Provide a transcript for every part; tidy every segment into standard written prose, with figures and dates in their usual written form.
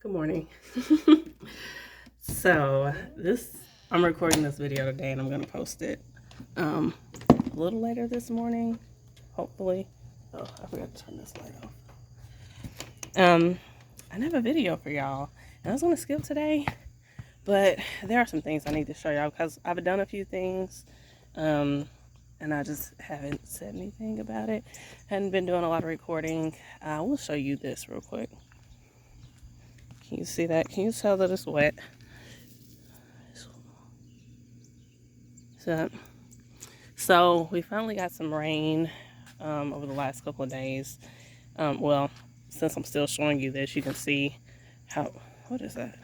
Good morning. So I'm recording this video today and I'm gonna post it um a little later this morning, hopefully. Oh, I forgot to turn this light off. I have a video for y'all and I was gonna skip today, but there are some things I need to show y'all because I've done a few things and I just haven't said anything about it. Hadn't been doing a lot of recording. I will show you this real quick. Can you see that? Can you tell that it's wet? So we finally got some rain over the last couple of days. Well, since I'm still showing you this, you can see how, what is that?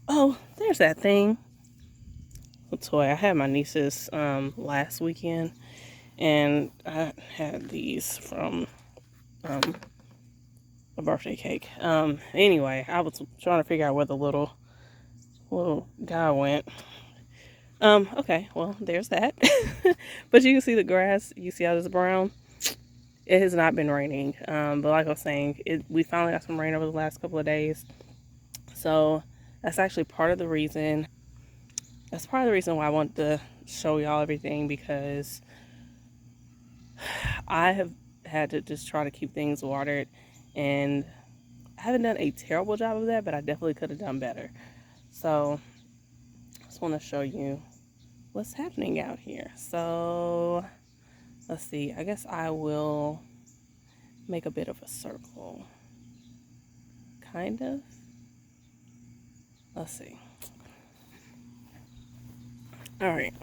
Oh, there's that thing. A toy. I had my nieces last weekend, and I had these from a birthday cake. Anyway, I was trying to figure out where the little guy went. Okay, well, there's that. But you can see the grass. You see how it's brown? It has not been raining. But like I was saying, we finally got some rain over the last couple of days. So that's actually part of the reason. That's part of the reason why I want to show y'all everything, because I have had to just try to keep things watered, and I haven't done a terrible job of that, but I definitely could have done better. So I just want to show you what's happening out here. So let's see. I guess I will make a bit of a circle. Kind of. Let's see. All right.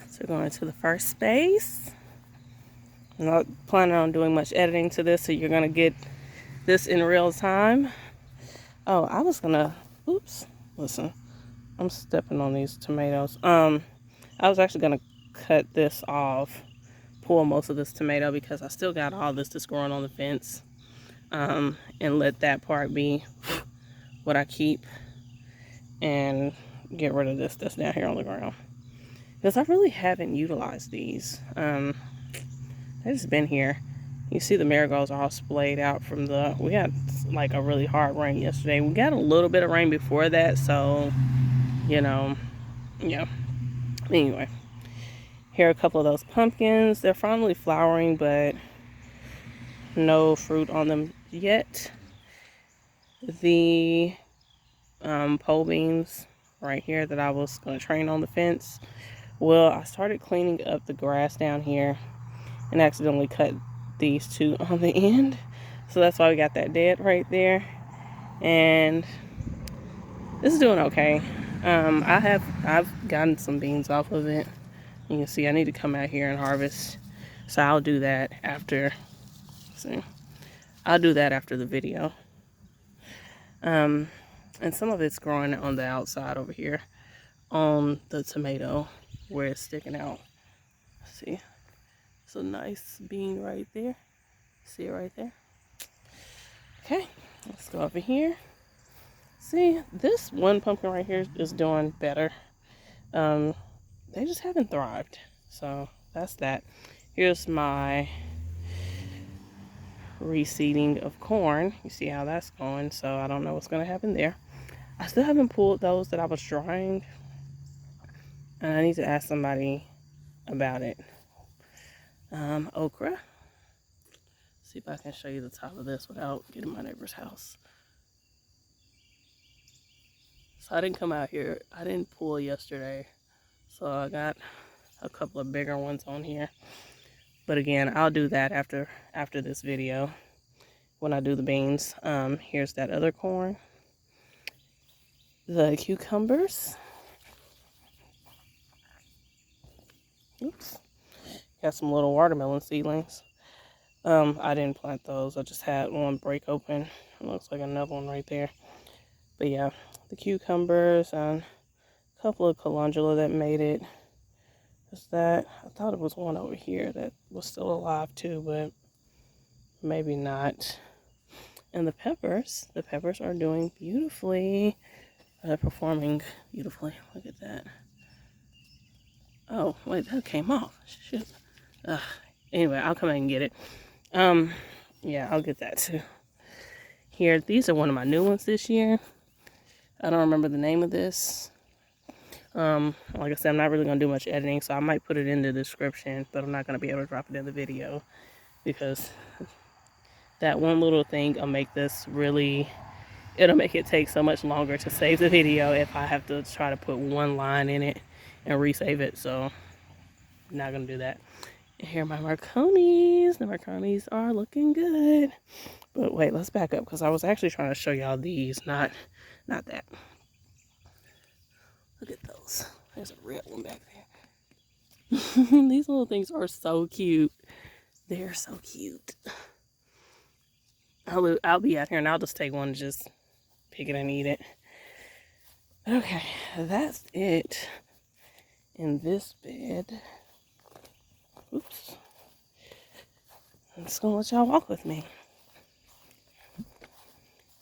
So we're going to the first space. I'm not planning on doing much editing to this, so you're going to get this in real time. Oh, I was going to, oops, listen. I'm stepping on these tomatoes. I was actually going to cut this off, pull most of this tomato, because I still got all this that's growing on the fence, and let that part be what I keep, and get rid of this that's down here on the ground, because I really haven't utilized these. They've just been here. You see the marigolds are all splayed out from we had like a really hard rain yesterday. We got a little bit of rain before that, so yeah. Anyway, here are a couple of those pumpkins. They're finally flowering, but no fruit on them yet. The pole beans right here that I was going to train on the fence. Well, I started cleaning up the grass down here and accidentally cut these two on the end. So that's why we got that dead right there. And this is doing okay. I've gotten some beans off of it. You can see I need to come out here and harvest. So I'll do that after. See, I'll do that after the video. And some of it's growing on the outside over here on the tomato where it's sticking out. See, it's a nice bean right there. See it right there? Okay, let's go over here. See, this one pumpkin right here is doing better. They just haven't thrived. So that's that. Here's my reseeding of corn. You see how that's going. So I don't know what's going to happen there. I still haven't pulled those that I was drying, and I need to ask somebody about it. Okra. See if I can show you the top of this without getting my neighbor's house. So I didn't come out here. I didn't pull yesterday. So I got a couple of bigger ones on here. But again, I'll do that after this video when I do the beans. Here's that other corn. The cucumbers. Oops. Got some little watermelon seedlings. I didn't plant those. I just had one break open. It looks like another one right there. But yeah, the cucumbers and a couple of calendula that made it. Just that. I thought it was one over here that was still alive too, but maybe not. And the peppers are doing beautifully. They're performing beautifully. Look at that. Oh, wait, that came off. Shit. Anyway, I'll come in and get it. Yeah, I'll get that too. here. These are one of my new ones this year. I don't remember the name of this. Like I said, I'm not really going to do much editing, so I might put it in the description, but I'm not going to be able to drop it in the video because that one little thing will make this really, it'll make it take so much longer to save the video if I have to try to put one line in it and resave it. So I'm not going to do that. And here are my Marconis. The Marconis are looking good. But wait, let's back up because I was actually trying to show y'all these, not that. Look at those. There's a red one back there. These little things are so cute. They're so cute. I'll be out here and I'll just take one and just pick it and eat it. Okay, that's it in this bed. Oops. I'm just gonna let y'all walk with me.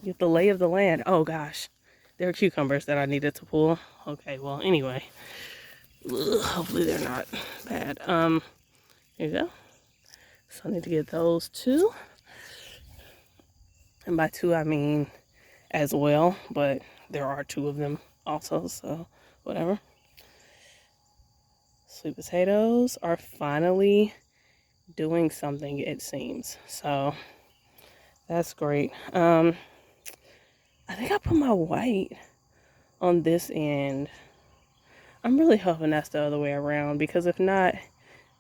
Get the lay of the land. Oh gosh, there are cucumbers that I needed to pull. Okay, well anyway, hopefully they're not bad. Here you go. So I need to get those two, and by two I mean as well, but there are two of them also, so whatever. Sweet potatoes are finally doing something, it seems, so that's great. I think I put my white on this end. I'm really hoping that's the other way around, because if not,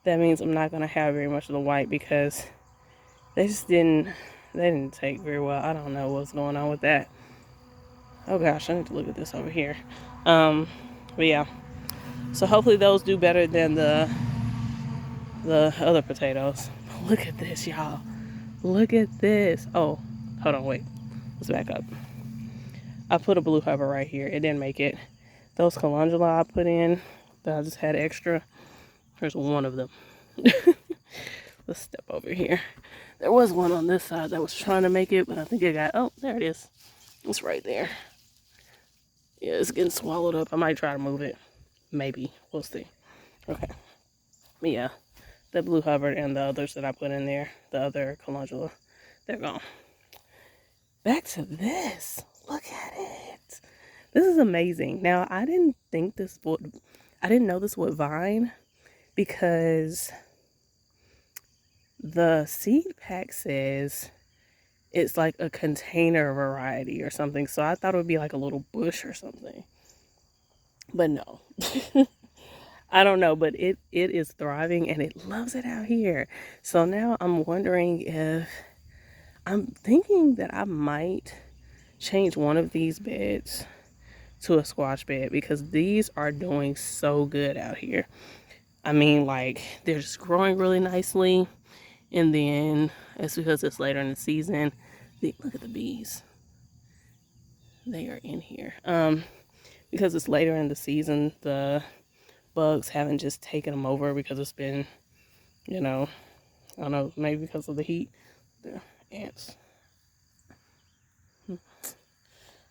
that means I'm not going to have very much of the white, because they didn't take very well. I don't know what's going on with that. Oh gosh, I need to look at this over here. But yeah, so hopefully those do better than the other potatoes. Look at this, y'all. Look at this. Oh, hold on, wait. Let's back up. I put a blue hover right here. It didn't make it. Those calendula I put in that I just had extra, there's one of them. Let's step over here. There was one on this side that was trying to make it, but I think it got, oh, there it is. It's right there. Yeah, it's getting swallowed up. I might try to move it. Maybe. We'll see. Okay. But yeah, the blue hovered and the others that I put in there, the other calendula, they're gone. Back to this. Look at it. This is amazing. Now, I didn't know this would vine, because the seed pack says it's like a container variety or something. So I thought it would be like a little bush or something. But no. I don't know, but it is thriving and it loves it out here. So now I'm wondering if, I'm thinking that I might change one of these beds to a squash bed, because these are doing so good out here. I mean, like, they're just growing really nicely. And then it's because it's later in the season. Look at the bees. They are in here. Because it's later in the season, the bugs haven't just taken them over, because it's been, you know, I don't know, maybe because of the heat. The ants.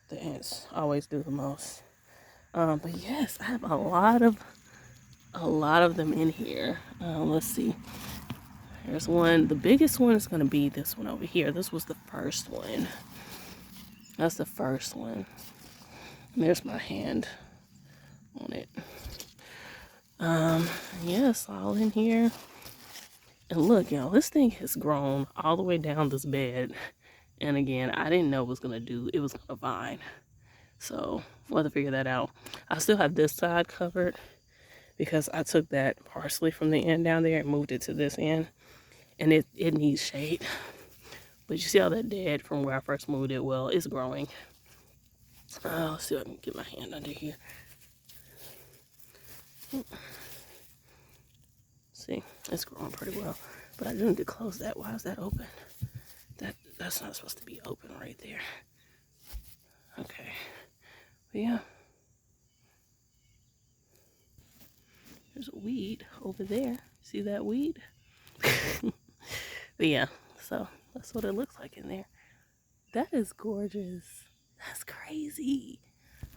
The ants always do the most. But yes, I have a lot of them in here. Let's see. There's one. The biggest one is going to be this one over here. This was the first one. That's the first one. And there's my hand on it. Yes, all in here. And look, y'all, this thing has grown all the way down this bed. And again, I didn't know it was going to vine. So we'll have to figure that out. I still have this side covered, because I took that parsley from the end down there and moved it to this end. And it needs shade. But you see how that dead from where I first moved it? Well, it's growing. Let's see if I can get my hand under here. See, it's growing pretty well. But I do need to close that. Why is that open? That's not supposed to be open right there. Okay. But yeah. There's a weed over there. See that weed? But yeah, so that's what it looks like in there. That is gorgeous. That's crazy.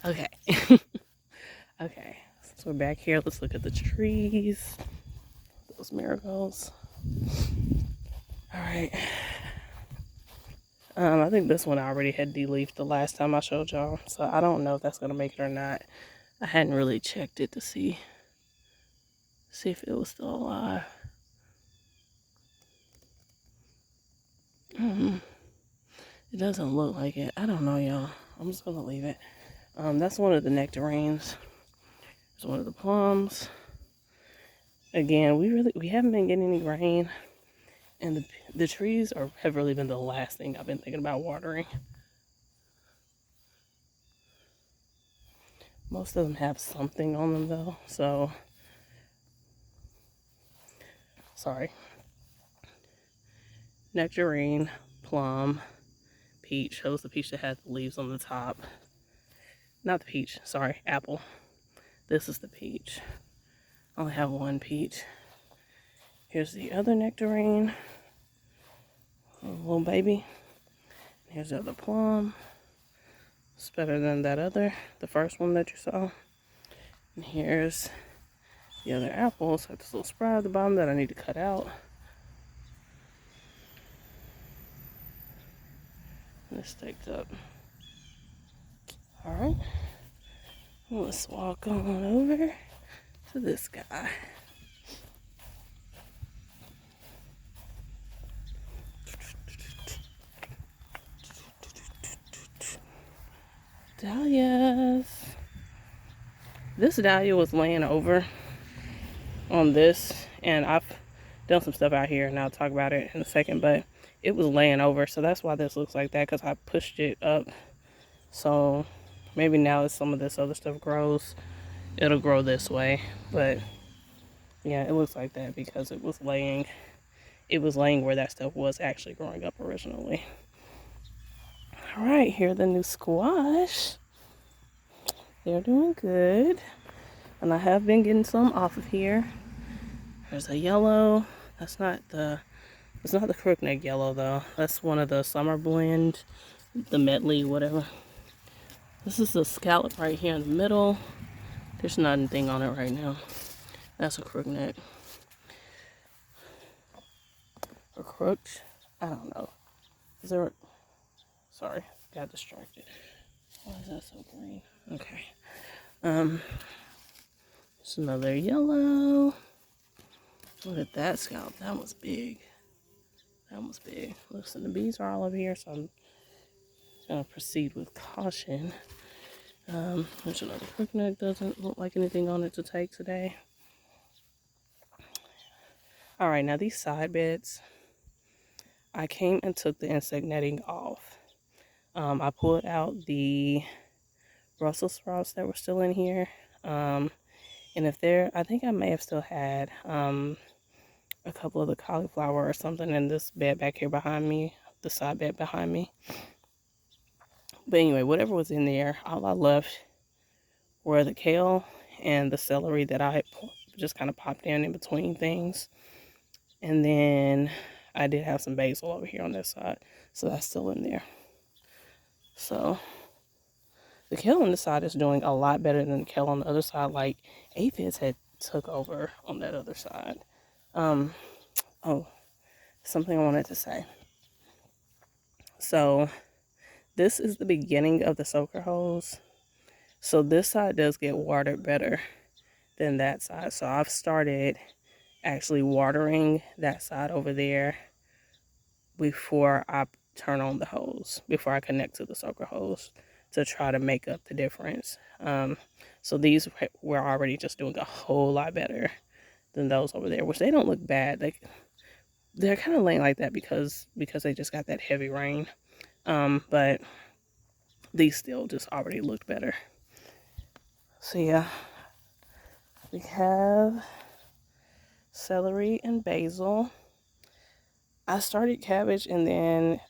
Okay. Okay, so we're back here. Let's look at the trees. Those marigolds. All right. I think this one I already had de-leafed the last time I showed y'all, so I don't know if that's gonna make it or not. I hadn't really checked it to see if it was still alive. It doesn't look like it. I don't know, y'all. I'm just gonna leave it. That's one of the nectarines. It's one of the plums. Again, we haven't been getting any rain, and the trees have really been the last thing I've been thinking about watering. Most of them have something on them though, so sorry. Nectarine, plum, peach. That was the peach that had the leaves on the top. Not the peach, sorry, apple. This is the peach. I only have one peach. Here's the other nectarine. A little baby. Here's the other plum. It's better than the first one that you saw. And here's the other apples. Got this little sprout at the bottom that I need to cut out. And this staked up. Alright. Let's walk on over to this guy. Dahlias. This dahlia was laying over on this, and I've done some stuff out here, and I'll talk about it in a second, but it was laying over, so that's why this looks like that, because I pushed it up. So maybe now as some of this other stuff grows, it'll grow this way. But yeah, it looks like that because it was laying where that stuff was actually growing up originally. All right, here are the new squash. They're doing good, and I have been getting some off of here. There's a yellow. It's not the crookneck yellow though. That's one of the summer blend, the medley, whatever. This is a scallop right here in the middle. There's not anything on it right now. That's a crookneck. Or crooked. I don't know. Is there... Sorry, got distracted. Why is that so green? Okay. There's another yellow. Look at that scallop. That was big. That was big. Listen, the bees are all over here, so I'm gonna proceed with caution. There's another crookneck. Doesn't look like anything on it to take today. All right, now these side beds, I came and took the insect netting off. I pulled out the Brussels sprouts that were still in here. And I think I may have still had a couple of the cauliflower or something in this bed back here behind me, the side bed behind me. But anyway, whatever was in there, all I left were the kale and the celery that I just kind of popped in between things. And then I did have some basil over here on this side, so that's still in there. So the kale on this side is doing a lot better than the kale on the other side. Like aphids had took over on that other side. Oh, something I wanted to say. So this is the beginning of the soaker hose. So this side does get watered better than that side. So I've started actually watering that side over there before I turn on the hose, before I connect to the soaker hose, to try to make up the difference. So these were already just doing a whole lot better than those over there, which they don't look bad. They're kind of laying like that because they just got that heavy rain. But these still just already looked better. So yeah, we have celery and basil. I started cabbage and then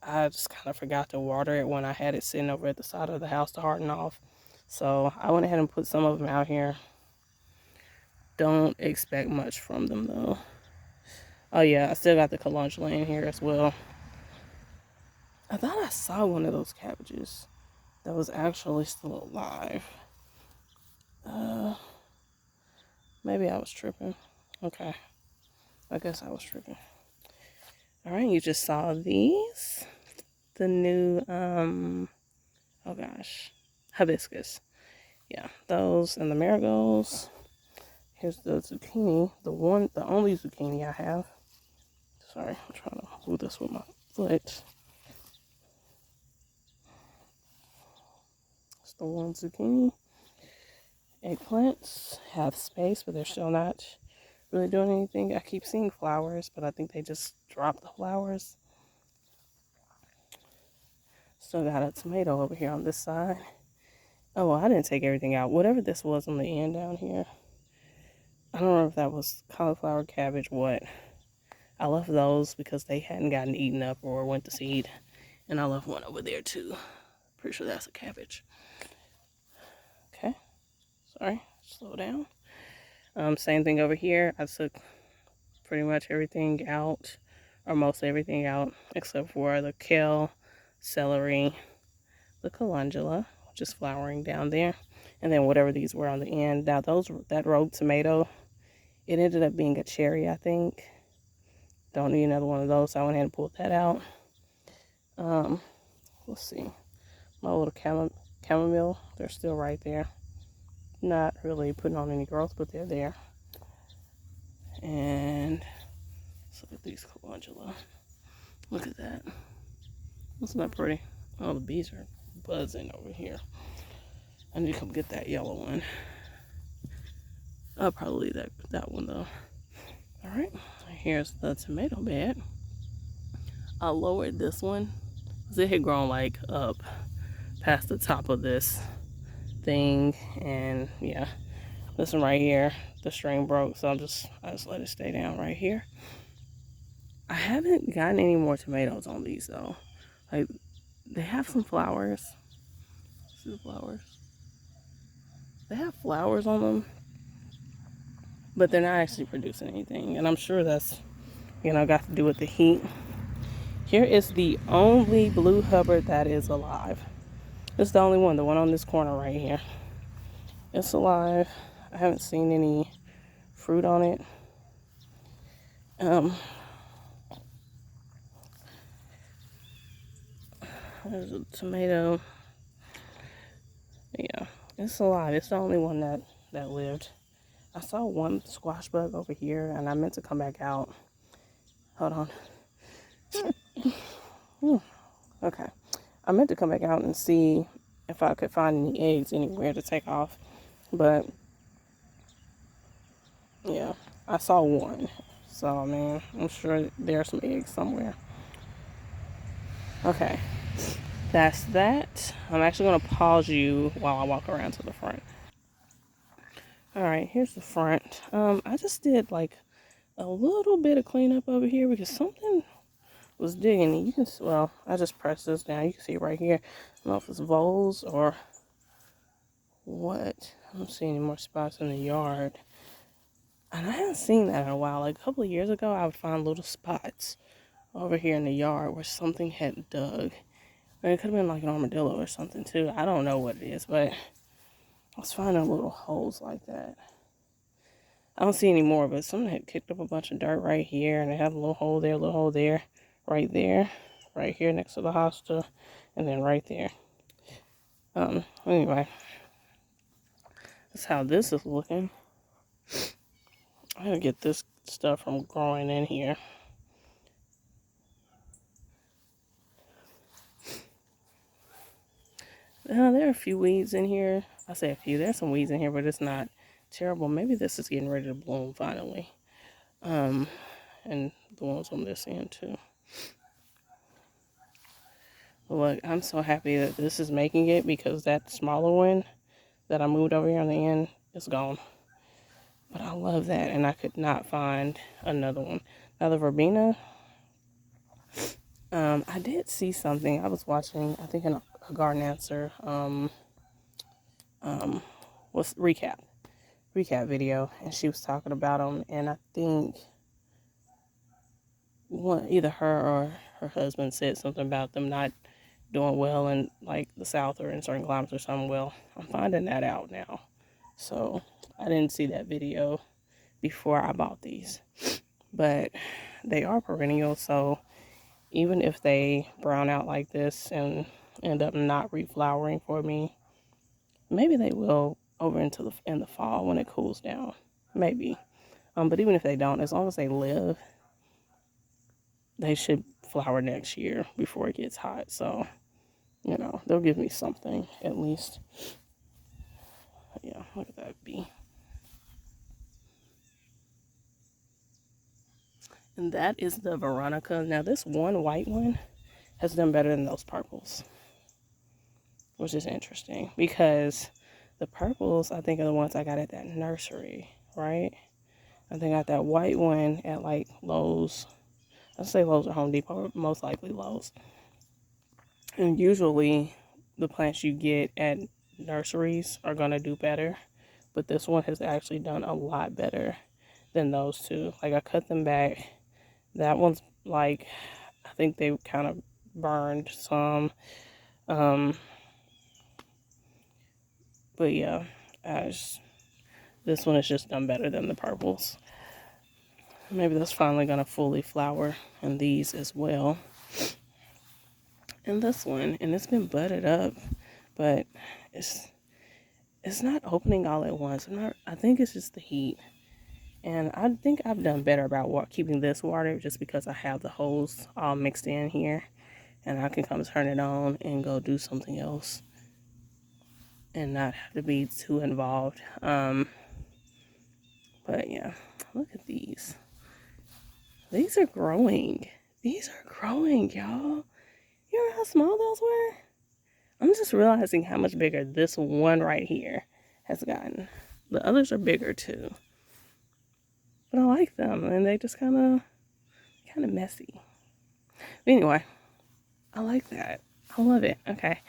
I just kind of forgot to water it when I had it sitting over at the side of the house to harden off. So I went ahead and put some of them out here. Don't expect much from them though. Oh yeah, I still got the calendula in here as well. I thought I saw one of those cabbages that was actually still alive. Maybe I was tripping. Okay. I guess I was tripping. Alright, you just saw these. the new, oh gosh, hibiscus. Yeah, those and the marigolds. Here's the zucchini, the only zucchini I have. Sorry, I'm trying to move this with my foot. It's the one zucchini. Eggplants have space, but they're still not really doing anything. I keep seeing flowers, but I think they just dropped the flowers. Still got a tomato over here on this side. Oh, well, I didn't take everything out. Whatever this was on the end down here. I don't know if that was cauliflower, cabbage, what. I left those because they hadn't gotten eaten up or went to seed. And I left one over there too. Pretty sure that's a cabbage. Okay. Sorry. Slow down. Same thing over here. I took pretty much everything out, or most everything out, except for the kale, celery, the calendula, which is flowering down there, and then whatever these were on the end. Now that rogue tomato, it ended up being a cherry, I think. Don't need another one of those, so I went ahead and pulled that out. Let's see, my little chamomile, they're still right there. Not really putting on any growth, but they're there. And let's look at these calendula. Look at that. Isn't that pretty? Oh, the bees are buzzing over here. I need to come get that yellow one. I'll probably leave that one though. Alright, here's the tomato bed. I lowered this one because it had grown like up past the top of this thing, and yeah, this one right here, the string broke, so I just let it stay down right here. I haven't gotten any more tomatoes on these though. Like, they have some flowers. See the flowers? They have flowers on them, but they're not actually producing anything, and I'm sure that's, got to do with the heat. Here is the only blue Hubbard that is alive. It's the only one, the one on this corner right here. It's alive. I haven't seen any fruit on it. There's a tomato. Yeah, it's alive. It's the only one that lived. I saw one squash bug over here, and I meant to come back out. Hold on. Okay. I meant to come back out and see if I could find any eggs anywhere to take off. But, yeah, I saw one. So, I mean, I'm sure there's some eggs somewhere. Okay. That's that. I'm actually going to pause you while I walk around to the front. Alright, here's the front. I just did like a little bit of cleanup over here because something was digging. You can, well, I just pressed this down. You can see it right here. I don't know if it's voles or what. I don't see any more spots in the yard. And I haven't seen that in a while. Like a couple of years ago, I would find little spots over here in the yard where something had dug. And it could have been like an armadillo or something too. I don't know what it is, but I was finding little holes like that. I don't see any more, but someone had kicked up a bunch of dirt right here, and they have a little hole there, right there, right here next to the hospital, and then right there. Anyway, that's how this is looking. I gotta get this stuff from growing in here. There are a few weeds in here. I say a few. There's some weeds in here, but it's not terrible. Maybe this is getting ready to bloom finally. And the ones on this end too. But look, I'm so happy that this is making it because that smaller one that I moved over here on the end is gone. But I love that, and I could not find another one. Now the verbena, I did see something. I was watching, I think, a Garden Answer was recap video, and she was talking about them, and I think either her or her husband said something about them not doing well in like the South or in certain climates or something. Well, I'm finding that out now, so I didn't see that video before I bought these, but they are perennial, so even if they brown out like this and end up not reflowering for me, maybe they will over into in the fall when it cools down. Maybe. But even if they don't, as long as they live, they should flower next year before it gets hot. So, you know, they'll give me something at least. Yeah, look at that bee. And that is the Veronica. Now, this one white one has done better than those purples, which is interesting because the purples, I think, are the ones I got at that nursery, right? I think I got that white one at like Lowe's. I'd say Lowe's or Home Depot, most likely Lowe's. And usually the plants you get at nurseries are going to do better. But this one has actually done a lot better than those two. Like, I cut them back. That one's like, I think they kind of burned some. But yeah, this one has just done better than the purples. Maybe that's finally going to fully flower in these as well. And this one, and it's been budded up, but it's not opening all at once. I think it's just the heat. And I think I've done better about keeping this water just because I have the hose all mixed in here. And I can come turn it on and go do something else and not have to be too involved. But yeah, look at these. These are growing. These are growing, y'all. You remember how small those were? I'm just realizing how much bigger this one right here has gotten. The others are bigger too. But I like them, and they just kind of messy. But anyway, I like that. I love it. Okay.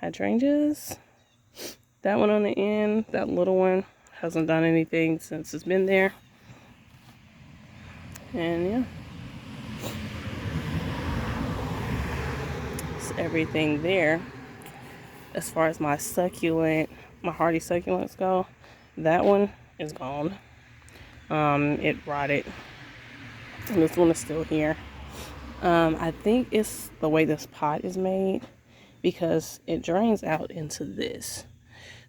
Hydrangeas. That one on the end, that little one, hasn't done anything since it's been there. And yeah. It's everything there. As far as my hardy succulents go, that one is gone. It rotted. And this one is still here. I think it's the way this pot is made because it drains out into this.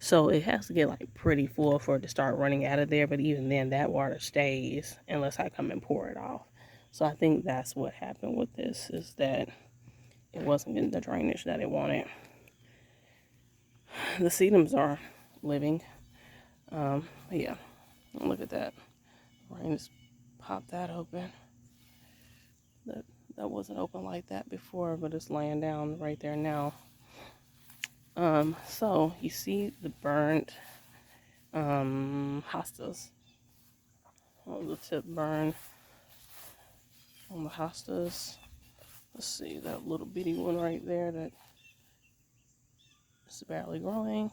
So it has to get like pretty full for it to start running out of there. But even then, that water stays unless I come and pour it off. So I think that's what happened with this, is that it wasn't getting the drainage that it wanted. The sedums are living. Yeah, look at that. Rain just popped that open. That wasn't open like that before, but it's laying down right there now. So you see the burnt hostas. Oh, the tip burn on the hostas. Let's see, that little bitty one right there that is barely growing.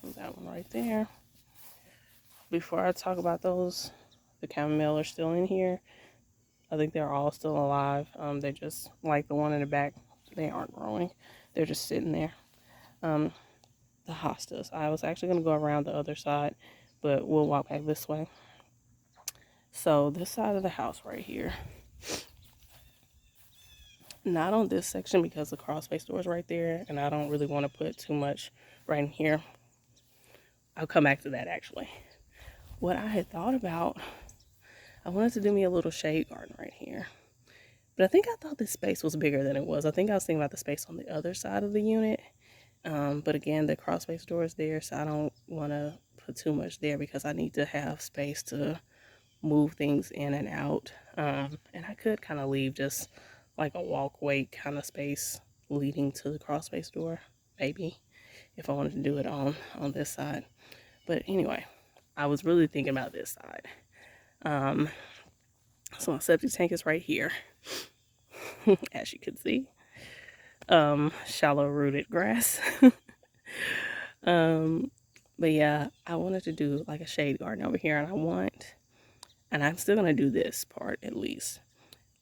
And that one right there. Before I talk about those, the chamomile are still in here. I think they're all still alive. They just, like the one in the back, they aren't growing. They're just sitting there. The hostas. I was actually going to go around the other side, but we'll walk back this way. So this side of the house right here. Not on this section because the crawl space door is right there, and I don't really want to put too much right in here. I'll come back to that actually. What I had thought about, I wanted to do me a little shade garden right here. But I think I thought this space was bigger than it was. I think I was thinking about the space on the other side of the unit. But again, the crawl space door is there, so I don't want to put too much there because I need to have space to move things in and out. And I could kind of leave just like a walkway kind of space leading to the crawl space door, maybe, if I wanted to do it on this side. But anyway, I was really thinking about this side. So my septic tank is right here, as you can see. Shallow rooted grass. But yeah, I wanted to do like a shade garden over here, and I'm still gonna do this part at least.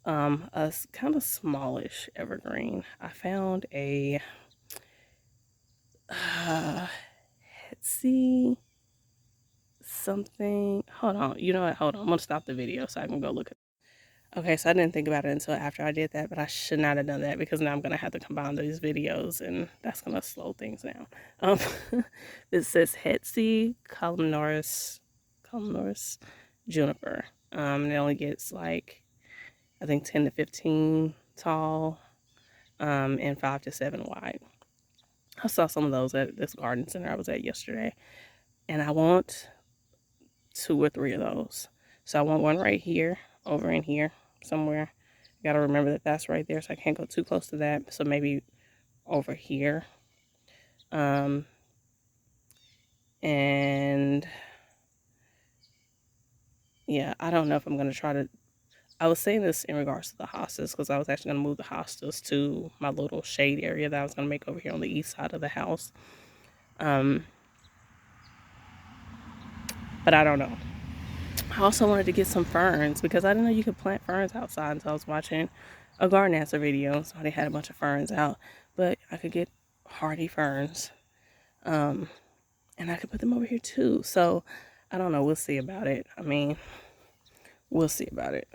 A kind of smallish evergreen. I found a Etsy something. Hold on, you know what? Hold on, I'm gonna stop the video so I can go look at. Okay, so I didn't think about it until after I did that, but I should not have done that because now I'm going to have to combine these videos and that's going to slow things down. Um, this says Hetzi columnaris juniper. And it only gets like, I think 10 to 15 tall, and 5 to 7 wide. I saw some of those at this garden center I was at yesterday, and I want 2 or 3 of those. So I want one right here, over in here somewhere. Got to remember that that's right there, so I can't go too close to that. So maybe over here. And yeah, I don't know if I'm going to try to. I was saying this in regards to the hostas because I was actually going to move the hostas to my little shade area that I was going to make over here on the east side of the house. But I don't know. I also wanted to get some ferns because I didn't know you could plant ferns outside until I was watching a garden answer video. So they had a bunch of ferns out, but I could get hardy ferns, and I could put them over here too. So I don't know. We'll see about it. I mean, we'll see about it.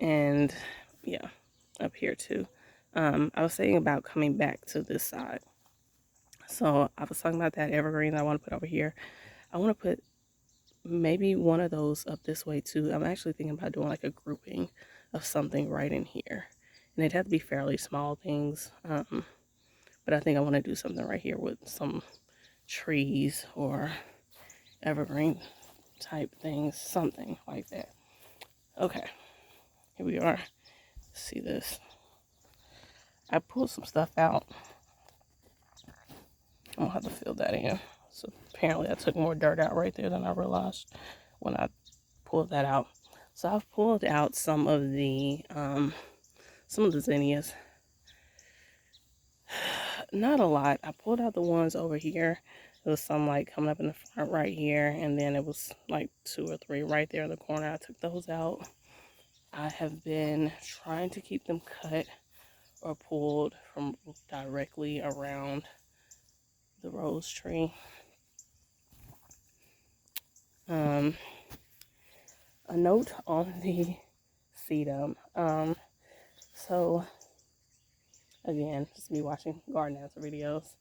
And yeah, up here too. I was saying about coming back to this side. So I was talking about that evergreen I want to put over here. I want to put maybe one of those up this way too. I'm actually thinking about doing like a grouping of something right in here. And it'd have to be fairly small things. But I think I want to do something right here with some trees or evergreen type things, something like that. Okay, here we are. See this. I pulled some stuff out. I'm gonna have to fill that in. So apparently I took more dirt out right there than I realized when I pulled that out. So I've pulled out some of the zinnias. Not a lot. I pulled out the ones over here. There was some like coming up in the front right here, and then it was like 2 or 3 right there in the corner. I took those out. I have been trying to keep them cut or pulled from directly around the rose tree. A note on the sedum. So again, just me watching garden answer videos.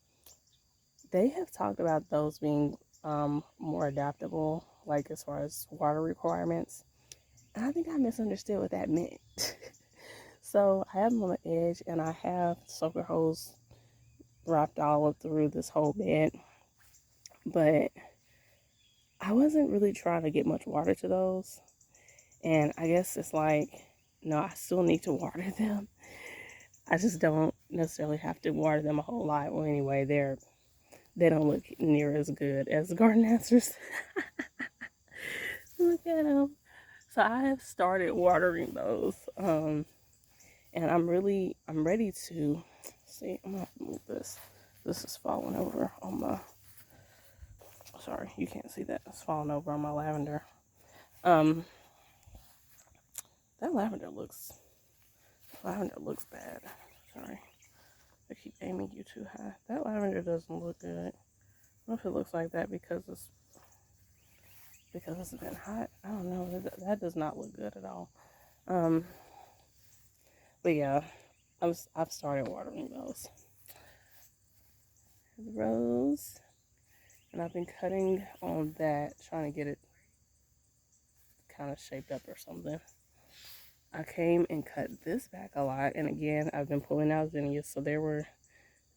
They have talked about those being more adaptable, like as far as water requirements. And I think I misunderstood what that meant. So I have them on the edge, and I have soaker hose wrapped all up through this whole bed. But I wasn't really trying to get much water to those. And I guess it's like, no, I still need to water them. I just don't necessarily have to water them a whole lot. Well, anyway, they don't look near as good as the garden answers. Look at them. So I have started watering those, and I'm ready to see. I'm gonna have to move this. This is falling over on my. Sorry, you can't see that. It's falling over on my lavender. That lavender looks bad. Sorry, I keep aiming you too high. That lavender doesn't look good. I don't know if it looks like that because it's been hot. I don't know. That does not look good at all. But yeah, I've started watering those. The rose, and I've been cutting on that, trying to get it kind of shaped up or something. I came and cut this back a lot, and again, I've been pulling out zinnias, so there were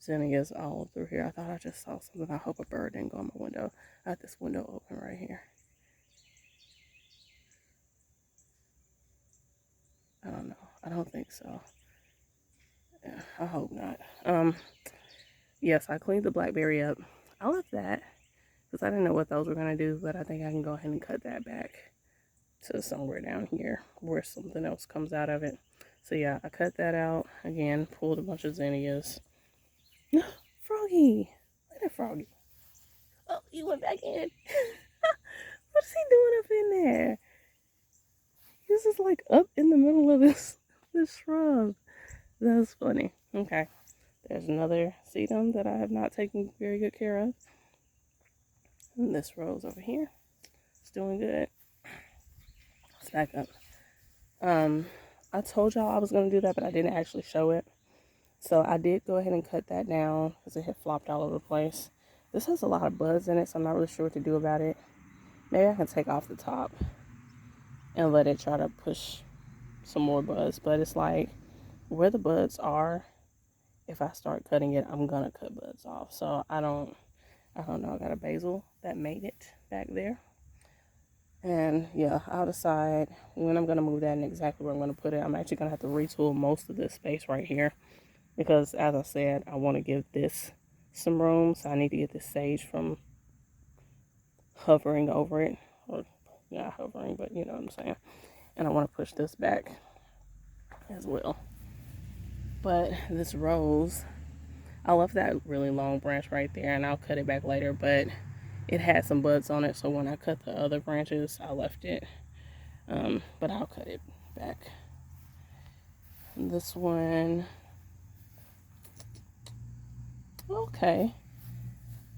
zinnias all through here. I thought I just saw something. I hope a bird didn't go in my window. I have this window open right here. I don't know. I don't think so. Yeah, I hope not. Yes, I cleaned the blackberry up. I left that because I didn't know what those were going to do, but I think I can go ahead and cut that back to somewhere down here where something else comes out of it. So yeah, I cut that out. Again, pulled a bunch of zinnias. No, Froggy. Look at Froggy. Oh, he went back in. What's he doing up in there? He's just like up in the middle of this shrub. That's funny. Okay. There's another sedum that I have not taken very good care of. And this rose over here. It's doing good. Let's back up. I told y'all I was going to do that, but I didn't actually show it. So I did go ahead and cut that down because it had flopped all over the place. This has a lot of buds in it, so I'm not really sure what to do about it. Maybe I can take off the top and let it try to push some more buds. But it's like where the buds are, if I start cutting it, I'm gonna cut buds off. So I don't know. I got a basil that made it back there. And yeah, I'll decide when I'm gonna move that and exactly where I'm gonna put it. I'm actually gonna have to retool most of this space right here because, as I said, I want to give this some room. So I need to get this sage from hovering over it, or not hovering, but you know what I'm saying. And I want to push this back as well. But this rose, I left that really long branch right there, and I'll cut it back later. But it had some buds on it, so when I cut the other branches, I left it. But I'll cut it back. This one, okay,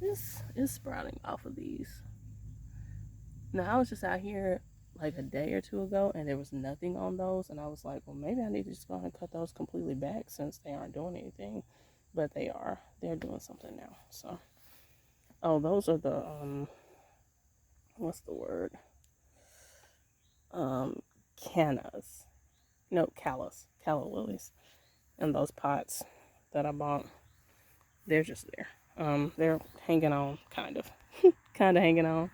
this is sprouting off of these. Now I was just out here like a day or two ago, and there was nothing on those, and I was like, well, maybe I need to just go ahead and cut those completely back since they aren't doing anything. But they are. They're doing something now. So, oh, those are the what's the word? Cannas. No, calla lilies. And those pots that I bought, they're just there. They're hanging on, kind of, kind of hanging on.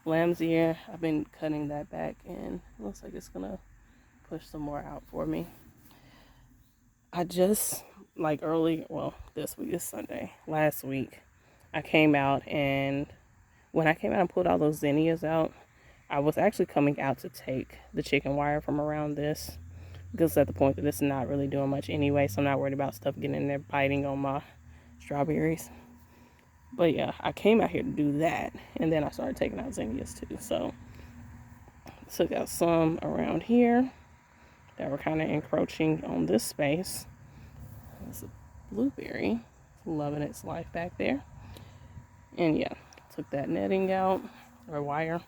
Lamb's ear, I've been cutting that back, and it looks like it's gonna push some more out for me. I just like this week is Sunday. Last week, I came out, and when I came out and pulled all those zinnias out, I was actually coming out to take the chicken wire from around this because at the point that it's not really doing much anyway, so I'm not worried about stuff getting in there biting on my strawberries. But yeah, I came out here to do that, and then I started taking out zinnias too. So took out some around here that were kind of encroaching on this space. There's a blueberry, loving its life back there. And yeah, took that netting out, or wire,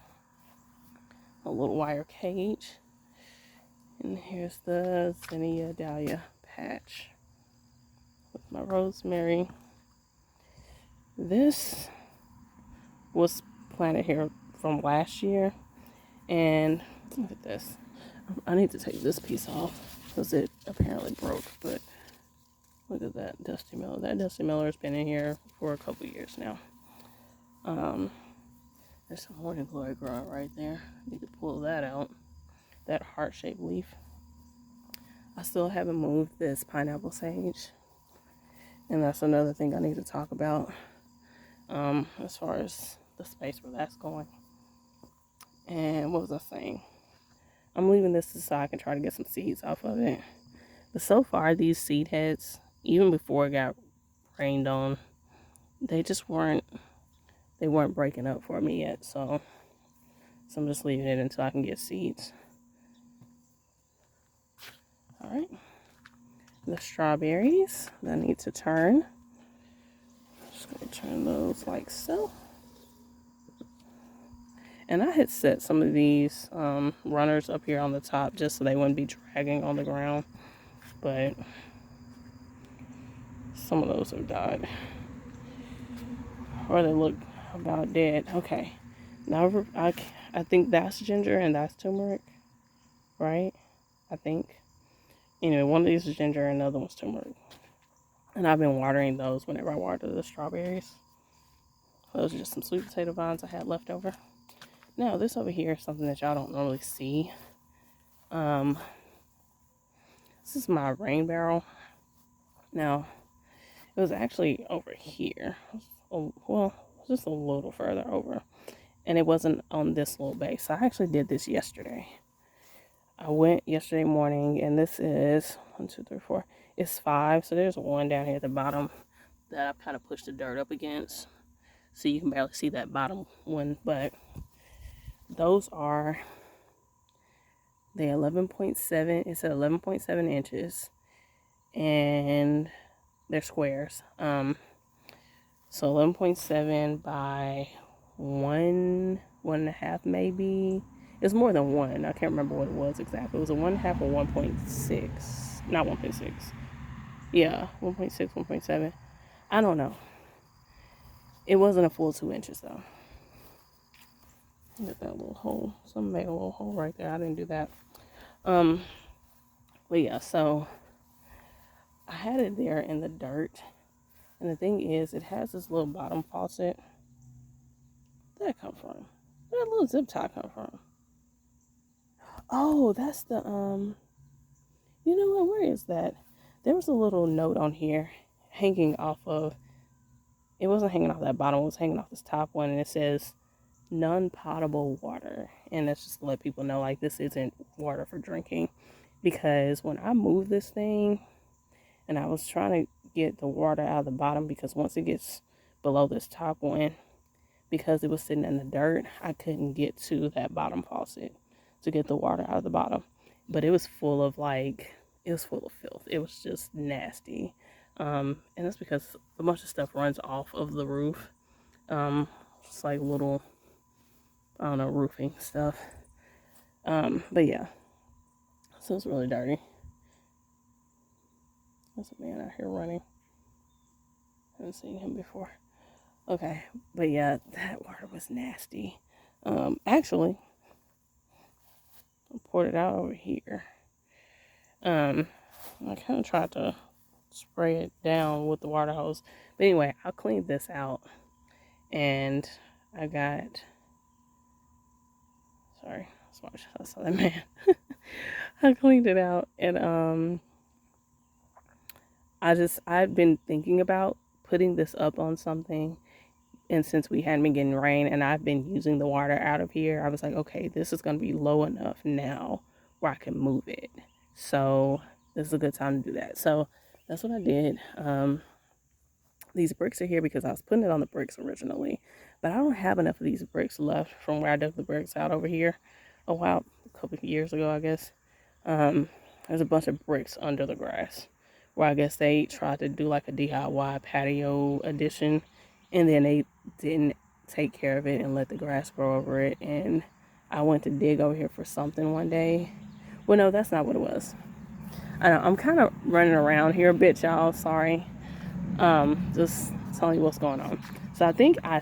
a little wire cage. And here's the zinnia dahlia patch with my rosemary. This was planted here from last year, and look at this. I need to take this piece off because it apparently broke, but look at that Dusty Miller. That Dusty Miller has been in here for a couple years now. There's some morning glory growing right there. I need to pull that out. That heart-shaped leaf. I still haven't moved this pineapple sage, and that's another thing I need to talk about as far as the space where that's going. And what was I saying? I'm leaving this so I can try to get some seeds off of it. But so far, these seed heads, even before it got rained on, they weren't breaking up for me yet. So I'm just leaving it until I can get seeds. All right. The strawberries that need to turn. Just going to turn those like so. And I had set some of these runners up here on the top just so they wouldn't be dragging on the ground. But some of those have died. Or they look about dead. Okay. Now I think that's ginger and that's turmeric. Right? I think. Anyway, one of these is ginger and the other one's turmeric. And I've been watering those whenever I water the strawberries. Those are just some sweet potato vines I had left over. Now, this over here is something that y'all don't normally see. This is my rain barrel. Now, it was actually over here. Well, just a little further over. And it wasn't on this little base. So I actually did this yesterday. I went yesterday morning, and this is 1, 2, 3, 4. It's 5. So there's one down here at the bottom that I've kind of pushed the dirt up against. So you can barely see that bottom one, but those are the 11.7. It's at 11.7 inches, and they're squares. So 11.7 by 1.5 maybe, It's more than one. I can't remember what it was exactly. It was a 1/2 or 1.6. Not 1.6. Yeah, 1.6, 1.7. I don't know. It wasn't a full 2 inches though. Look at that little hole. Someone made a little hole right there. I didn't do that. But yeah, so I had it there in the dirt. And the thing is, it has this little bottom faucet. Where'd that come from? Where'd that little zip tie come from? Oh, that's the, you know what? Where is that? There was a little note on here hanging off of, it wasn't hanging off that bottom, it was hanging off this top one, and it says non-potable water. And that's just to let people know, like, this isn't water for drinking. Because when I moved this thing, and I was trying to get the water out of the bottom, because once it gets below this top one, because it was sitting in the dirt, I couldn't get to that bottom faucet to get the water out of the bottom. But it was full of it was full of filth. It was just nasty. And that's because a bunch of stuff runs off of the roof. It's like little, I don't know, roofing stuff. But yeah, so it's really dirty. There's a man out here running. Haven't seen him before. Okay, but yeah, that water was nasty. Actually, I poured it out over here. I kind of tried to spray it down with the water hose. But anyway, I cleaned this out. And I got... Sorry, I saw that man. I cleaned it out. And I'd been thinking about putting this up on something. And since we hadn't been getting rain and I've been using the water out of here, I was like, okay, this is going to be low enough now where I can move it. So this is a good time to do that. So that's what I did. These bricks are here because I was putting it on the bricks originally, but I don't have enough of these bricks left from where I dug the bricks out over here a couple of years ago, I guess. There's a bunch of bricks under the grass where I guess they tried to do like a DIY patio addition, and then they didn't take care of it and let the grass grow over it. And I went to dig over here for something one day. Well, no, that's not what it was. I know I'm kind of running around here a bit, y'all. Sorry. Just telling you what's going on. So I think I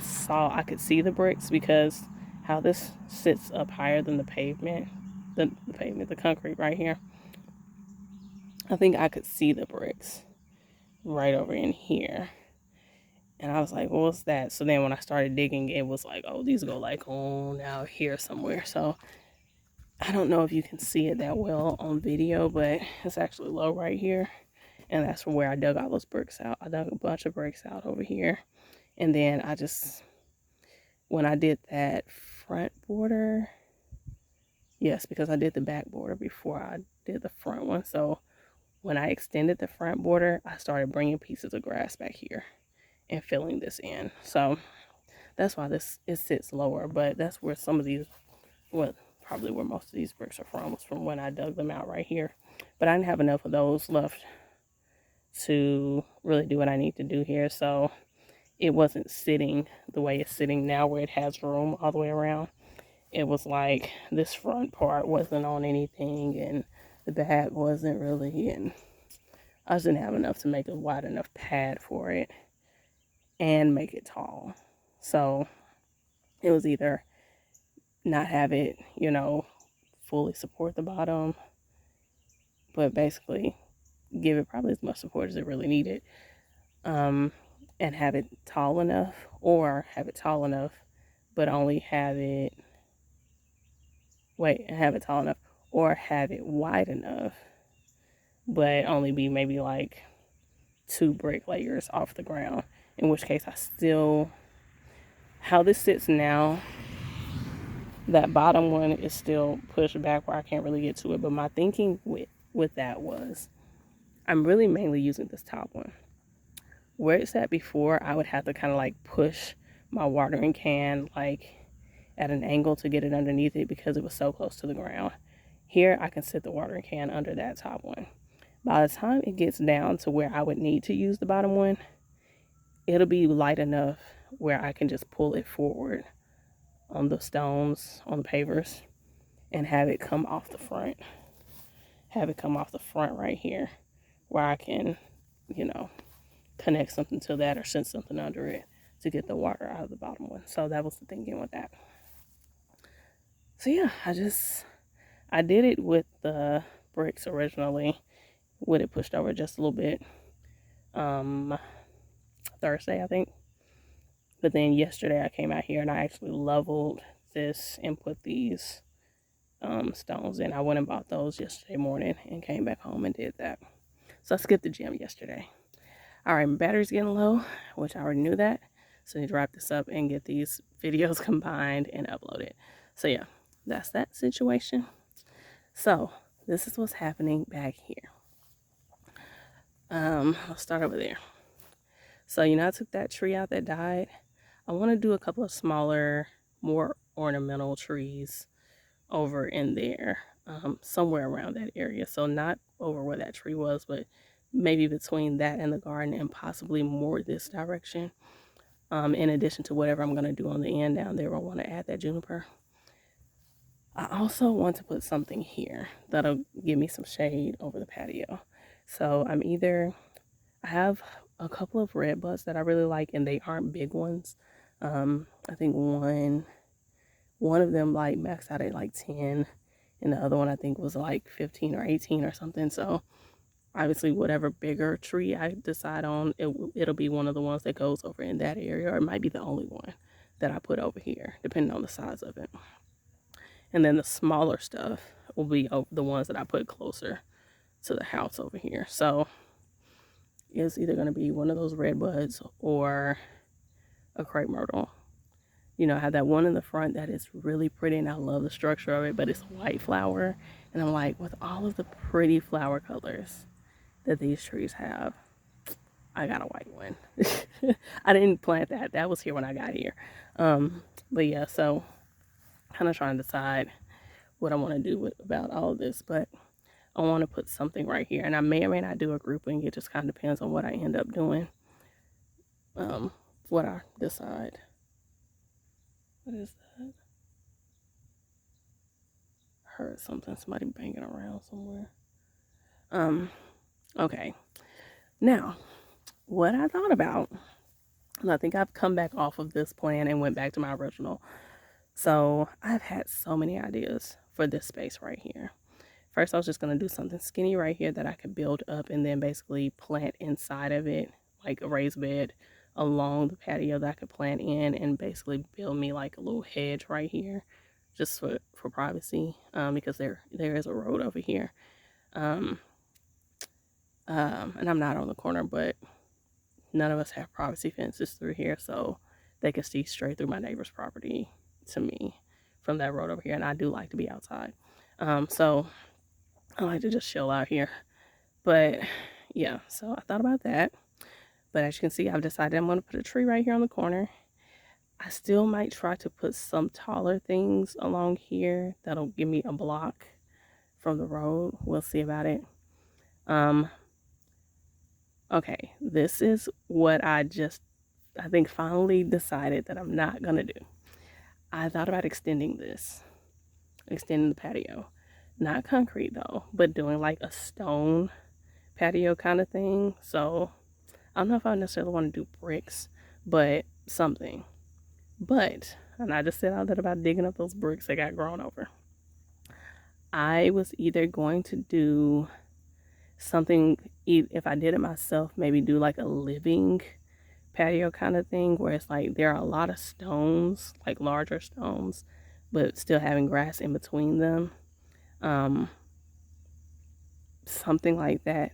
could see the bricks because how this sits up higher than the pavement, the concrete right here. I think I could see the bricks right over in here. And I was like, well, what's that? So then when I started digging, it was like, oh, these go like on out here somewhere. So I don't know if you can see it that well on video, but it's actually low right here. And that's from where I dug all those bricks out. I dug a bunch of bricks out over here. And then when I did that front border, yes, because I did the back border before I did the front one. So when I extended the front border, I started bringing pieces of grass back here and filling this in. So that's why it sits lower. But that's where some of these, probably where most of these bricks are from, was from when I dug them out right here. But I didn't have enough of those left to really do what I need to do here. So it wasn't sitting the way it's sitting now where it has room all the way around. It was like this front part wasn't on anything and the back wasn't really, and I just didn't have enough to make a wide enough pad for it and make it tall. So it was either not have it, fully support the bottom, but basically give it probably as much support as it really needed, and have it tall enough, or have it tall enough but only have it tall enough, or have it wide enough but only be maybe like 2 brick layers off the ground, in which case how this sits now, that bottom one is still pushed back where I can't really get to it. But my thinking with that was, I'm really mainly using this top one. Where it's at before, I would have to kind of like push my watering can like at an angle to get it underneath it because it was so close to the ground. Here, I can sit the watering can under that top one. By the time it gets down to where I would need to use the bottom one, it'll be light enough where I can just pull it forward on the stones, on the pavers, and have it come off the front. Have it come off the front right here where I can, you know, connect something to that or send something under it to get the water out of the bottom one. So that was the thinking with that. So yeah, I did it with the bricks originally, with it pushed over just a little bit, Thursday, I think. But then yesterday I came out here and I actually leveled this and put these stones in. I went and bought those yesterday morning and came back home and did that. So I skipped the gym yesterday. All right, my battery's getting low, which I already knew that. So I need to wrap this up and get these videos combined and uploaded. So yeah, that's that situation. So this is what's happening back here. I'll start over there. So, you know, I took that tree out that died. I want to do a couple of smaller, more ornamental trees over in there, somewhere around that area. So not over where that tree was, but maybe between that and the garden, and possibly more this direction. In addition to whatever I'm going to do on the end down there, I want to add that juniper. I also want to put something here that'll give me some shade over the patio. So I have a couple of red buds that I really like, and they aren't big ones. I think one of them like maxed out at like 10, and the other one I think was like 15 or 18 or something. So obviously whatever bigger tree I decide on, it'll be one of the ones that goes over in that area, or it might be the only one that I put over here, depending on the size of it. And then the smaller stuff will be the ones that I put closer to the house over here. So it's either going to be one of those red buds or a crepe myrtle. You know, I have that one in the front that is really pretty, and I love the structure of it, but it's white flower. And I'm like, with all of the pretty flower colors that these trees have, I got a white one. I didn't plant that. That was here when I got here. But yeah, so kind of trying to decide what I want to do about all of this, but I want to put something right here, and I may or may not do a grouping. It just kind of depends on what I end up doing, what I decide. What is that? I heard somebody banging around somewhere. Okay. Now, what I thought about, and I think I've come back off of this plan and went back to my original. So I've had so many ideas for this space right here. First, I was just going to do something skinny right here that I could build up and then basically plant inside of it, like a raised bed along the patio that I could plant in, and basically build me like a little hedge right here just for privacy, because there is a road over here. And I'm not on the corner, but none of us have privacy fences through here, so they can see straight through my neighbor's property to me from that road over here. And I do like to be outside. So I like to just chill out here. But yeah, so I thought about that. But as you can see, I've decided I'm going to put a tree right here on the corner. I still might try to put some taller things along here that'll give me a block from the road. We'll see about it. Okay, this is what I think finally decided that I'm not going to do. I thought about extending the patio. Not concrete though, but doing like a stone patio kind of thing. So I don't know if I necessarily want to do bricks, but something. And I just said all that about digging up those bricks that got grown over. I was either going to do something, if I did it myself, maybe do like a living patio kind of thing, where it's like there are a lot of stones, like larger stones, but still having grass in between them. Something like that,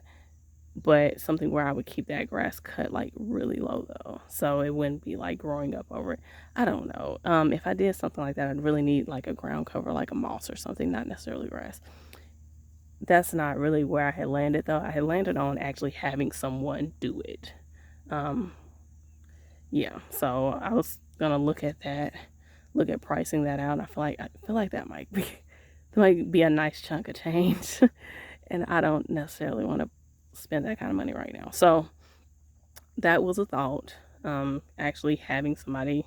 but something where I would keep that grass cut like really low though, so it wouldn't be like growing up over it. I don't know. If I did something like that, I'd really need like a ground cover, like a moss or something, not necessarily grass. That's not really where I had landed though. I had landed on actually having someone do it. Yeah, so I was gonna look at pricing that out. I feel like that might be a nice chunk of change. And I don't necessarily want to spend that kind of money right now. So that was a thought. Actually having somebody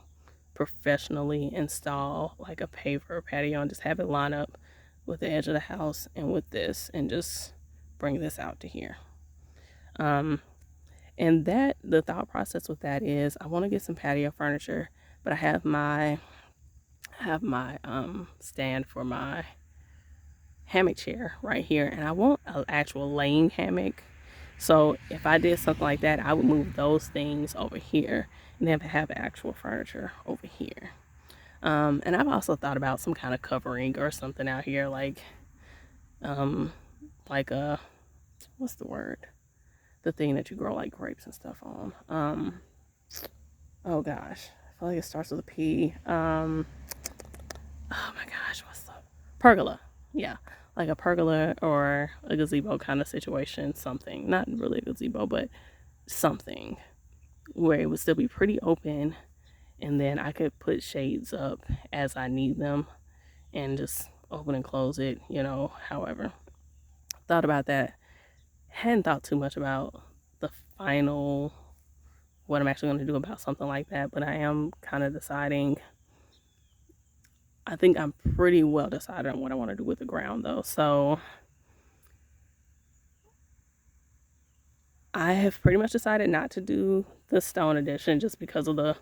professionally install like a paver patio and just have it line up with the edge of the house and with this, and just bring this out to here. And that, the thought process with that is I want to get some patio furniture, but I have my stand for my hammock chair right here, and I want an actual laying hammock. So if I did something like that, I would move those things over here and then have actual furniture over here. And I've also thought about some kind of covering or something out here, like a, what's the word? The thing that you grow like grapes and stuff on. Oh gosh, I feel like it starts with a P. Oh my gosh, what's the pergola? Yeah, like a pergola or a gazebo kind of situation. Something, not really a gazebo, but something where it would still be pretty open, and then I could put shades up as I need them and just open and close it, however. Thought about that. Hadn't thought too much about the final, what I'm actually going to do about something like that, but I am kind of deciding. I think I'm pretty well decided on what I want to do with the ground though. So I have pretty much decided not to do the stone addition just because of the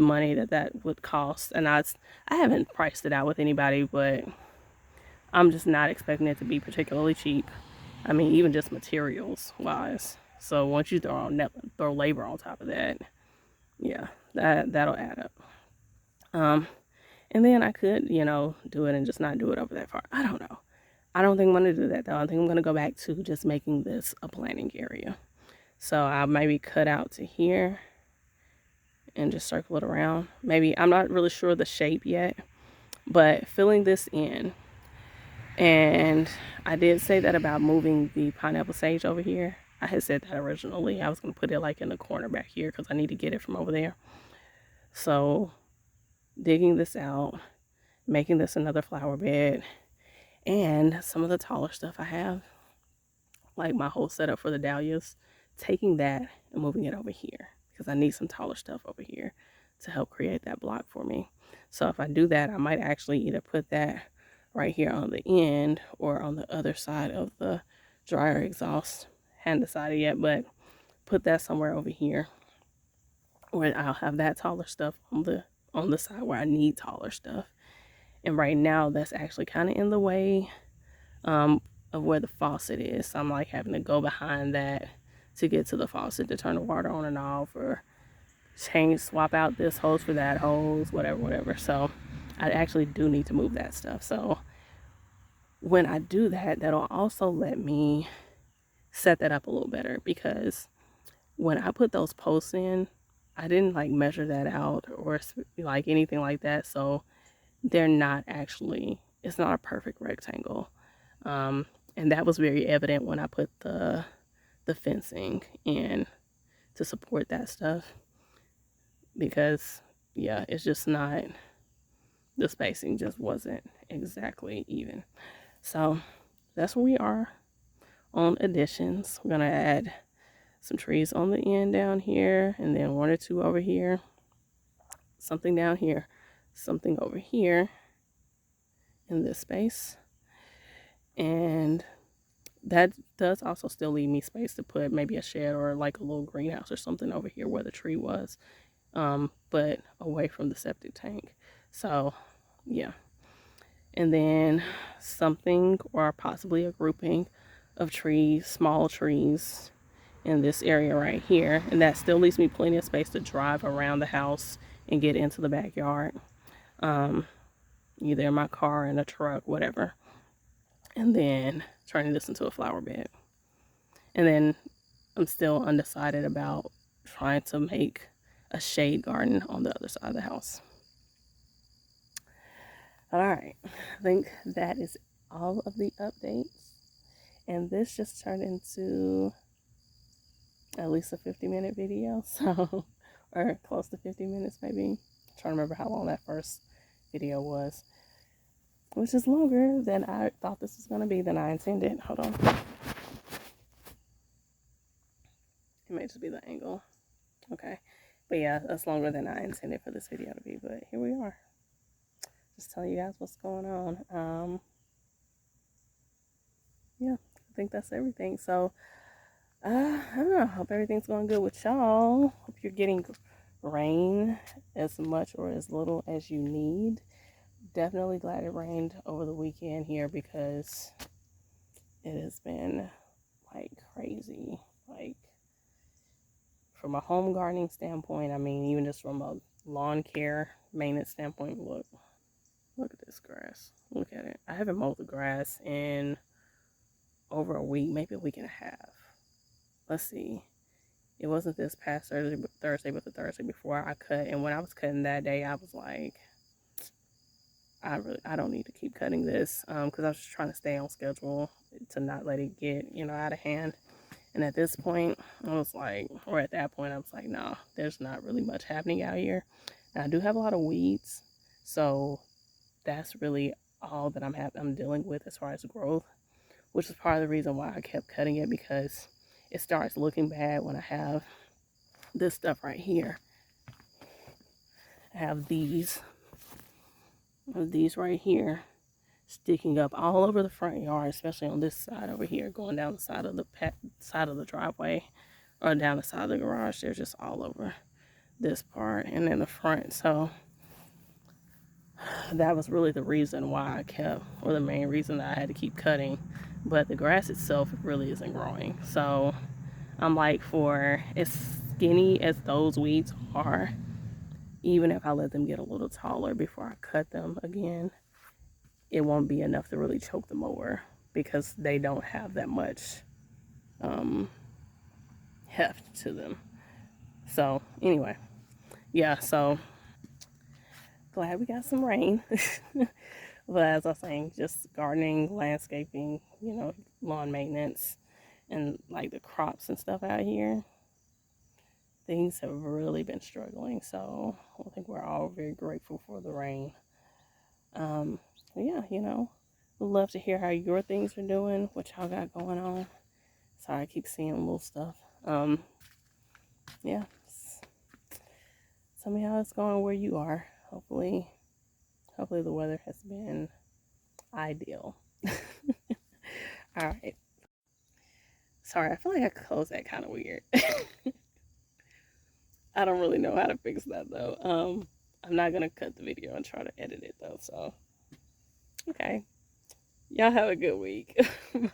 money that would cost. And I haven't priced it out with anybody, but I'm just not expecting it to be particularly cheap. I mean, even just materials wise. So once you throw labor on top of that, yeah, that'll add up. And then I could, do it and just not do it over that far. I don't know. I don't think I'm going to do that though. I think I'm going to go back to just making this a planting area. So I'll maybe cut out to here and just circle it around. Maybe, I'm not really sure the shape yet, but filling this in. And I did say that about moving the pineapple sage over here. I had said that originally. I was going to put it like in the corner back here because I need to get it from over there. So digging this out, making this another flower bed, and some of the taller stuff I have, like my whole setup for the dahlias, taking that and moving it over here because I need some taller stuff over here to help create that block for me. So if I do that, I might actually either put that right here on the end or on the other side of the dryer exhaust. Hadn't decided yet, but put that somewhere over here where I'll have that taller stuff on the side where I need taller stuff. And right now that's actually kind of in the way of where the faucet is. So I'm like having to go behind that to get to the faucet to turn the water on and off, or swap out this hose for that hose, whatever. So I actually do need to move that stuff. So when I do that, that'll also let me set that up a little better, because when I put those posts in, I didn't like measure that out or like anything like that. So they're not actually, it's not a perfect rectangle. And that was very evident when I put the fencing in to support that stuff, because yeah, it's just not, the spacing just wasn't exactly even. So that's where we are on additions. We're gonna add some trees on the end down here, and then one or two over here, something down here, something over here in this space. And that does also still leave me space to put maybe a shed or like a little greenhouse or something over here where the tree was, but away from the septic tank. So yeah. And then something, or possibly a grouping of trees, small trees in this area right here. And that still leaves me plenty of space to drive around the house and get into the backyard. Either in my car, in a truck, whatever. And then turning this into a flower bed. And then I'm still undecided about trying to make a shade garden on the other side of the house. All right, I think that is all of the updates. And this just turned into at least a 50-minute video, so, or close to 50 minutes maybe. I'm trying to remember how long that first video was, which is longer than I thought this was going to be, than I intended. Hold on. It may just be the angle. Okay. But yeah, that's longer than I intended for this video to be, but here we are. Just telling you guys what's going on. yeah, I think that's everything. So, I don't know. Hope everything's going good with y'all. Hope you're getting rain as much or as little as you need. Definitely glad it rained over the weekend here because it has been like crazy. Like, from a home gardening standpoint, I mean, even just from a lawn care maintenance standpoint, look at this grass. Look at it. I haven't mowed the grass in over a week, maybe a week and a half. Let's see. It wasn't this past Thursday, but the Thursday before I cut. And when I was cutting that day, I was like, I don't need to keep cutting this because I was just trying to stay on schedule to not let it get out of hand. And at this point, I was like, or at that point, I was like, nah, there's not really much happening out here. And I do have a lot of weeds, so that's really all that I'm dealing with as far as growth, which is part of the reason why I kept cutting it, because it starts looking bad when I have this stuff right here. I have these right here sticking up all over the front yard, especially on this side over here, going down the side of the driveway or down the side of the garage. They're just all over this part and in the front. So that was really the reason why I kept, or the main reason that I had to keep cutting. But the grass itself really isn't growing. So I'm like, for as skinny as those weeds are, even if I let them get a little taller before I cut them again, it won't be enough to really choke the mower because they don't have that much heft to them. So anyway, yeah, so glad we got some rain. But as I was saying, just gardening, landscaping, lawn maintenance, and like the crops and stuff out here, things have really been struggling. So I think we're all very grateful for the rain. Yeah, would love to hear how your things are doing, what y'all got going on. Sorry, I keep seeing little stuff. Yeah, tell me how it's going where you are. Hopefully the weather has been ideal. All right. Sorry, I feel like I closed that kind of weird. I don't really know how to fix that though. I'm not gonna cut the video and try to edit it though. So, okay. Y'all have a good week. Bye.